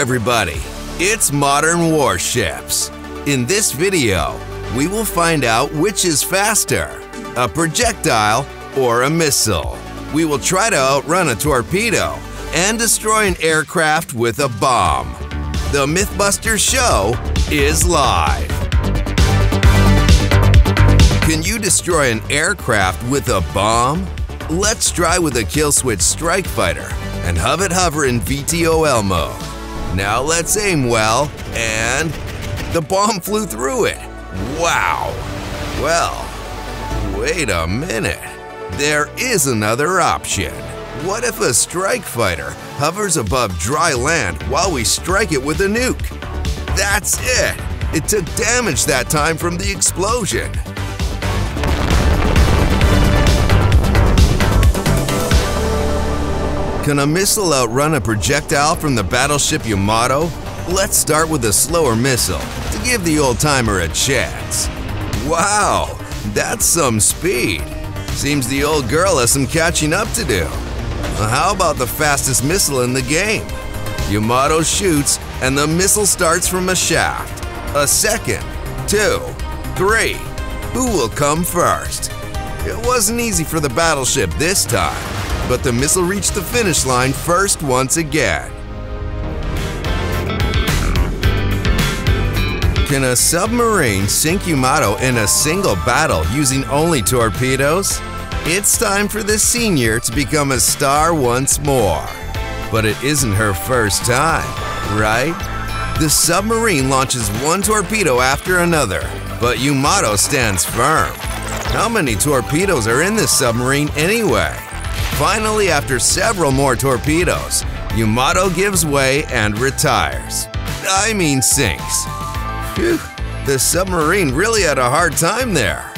everybody, it's Modern Warships. In this video, we will find out which is faster, a projectile or a missile. We will try to outrun a torpedo and destroy an aircraft with a bomb. The Mythbusters show is live. Can you destroy an aircraft with a bomb? Let's try with a kill switch strike fighter and hover in VTOL mode. Now let's aim well, and the bomb flew through it. Wow! Well, wait a minute. There is another option. What if a strike fighter hovers above dry land while we strike it with a nuke? That's it! It took damage that time from the explosion. Can a missile outrun a projectile from the battleship Yamato? Let's start with a slower missile to give the old-timer a chance. Wow, that's some speed. Seems the old girl has some catching up to do. How about the fastest missile in the game? Yamato shoots and the missile starts from a shaft. A second, 2, 3. Who will come first? It wasn't easy for the battleship this time, but the missile reached the finish line first once again. Can a submarine sink Yamato in a single battle using only torpedoes? It's time for the senior to become a star once more. But it isn't her first time, right? The submarine launches one torpedo after another, but Yamato stands firm. How many torpedoes are in this submarine anyway? Finally, after several more torpedoes, Yamato gives way and retires. I mean sinks. Phew, the submarine really had a hard time there.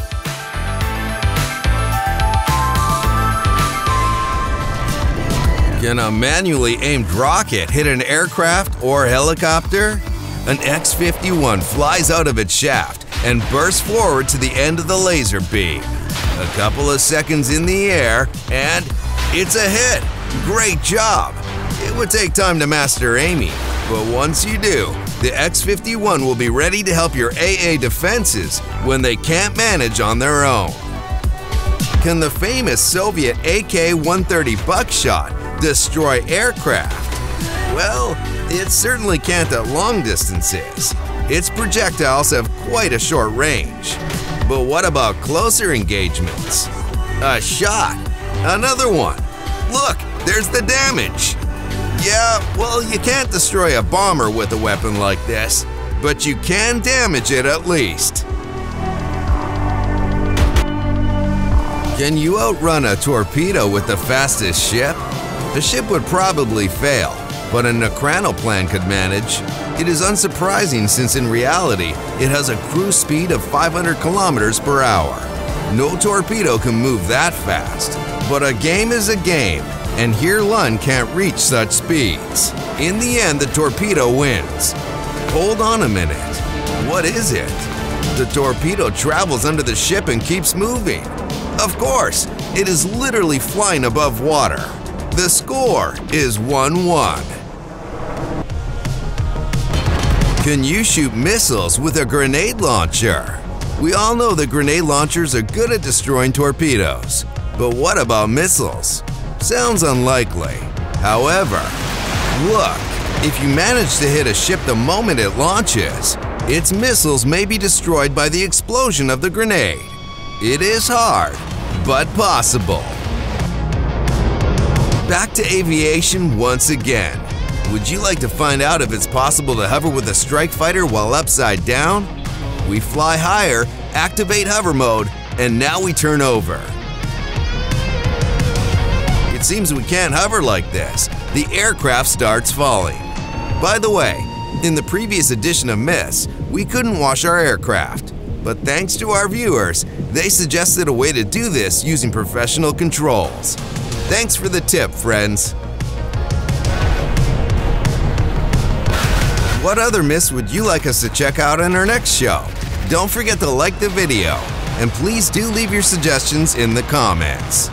Can a manually aimed rocket hit an aircraft or helicopter? An X-51 flies out of its shaft and bursts forward to the end of the laser beam. A couple of seconds in the air, and it's a hit! Great job! It would take time to master aiming, but once you do, the X-51 will be ready to help your AA defenses when they can't manage on their own. Can the famous Soviet Ak130 Buckshot destroy aircraft? Well, it certainly can't at long distances. Its projectiles have quite a short range. But what about closer engagements? A shot! Another one! Look, there's the damage! Yeah, well, you can't destroy a bomber with a weapon like this, but you can damage it at least. Can you outrun a torpedo with the fastest ship? The ship would probably fail, but a Necranoplan could manage. It is unsurprising since in reality, it has a cruise speed of 500 kilometers per hour. No torpedo can move that fast, but a game is a game, and here Lund can't reach such speeds. In the end, the torpedo wins. Hold on a minute. What is it? The torpedo travels under the ship and keeps moving. Of course, it is literally flying above water. The score is 1-1. Can you shoot missiles with a grenade launcher? We all know that grenade launchers are good at destroying torpedoes. But what about missiles? Sounds unlikely. However, look, if you manage to hit a ship the moment it launches, its missiles may be destroyed by the explosion of the grenade. It is hard, but possible. Back to aviation once again. Would you like to find out if it's possible to hover with a strike fighter while upside down? We fly higher, activate hover mode, and now we turn over. It seems we can't hover like this. The aircraft starts falling. By the way, in the previous edition of Myths, we couldn't wash our aircraft. But thanks to our viewers, they suggested a way to do this using professional controls. Thanks for the tip, friends. What other myths would you like us to check out in our next show? Don't forget to like the video, and please do leave your suggestions in the comments.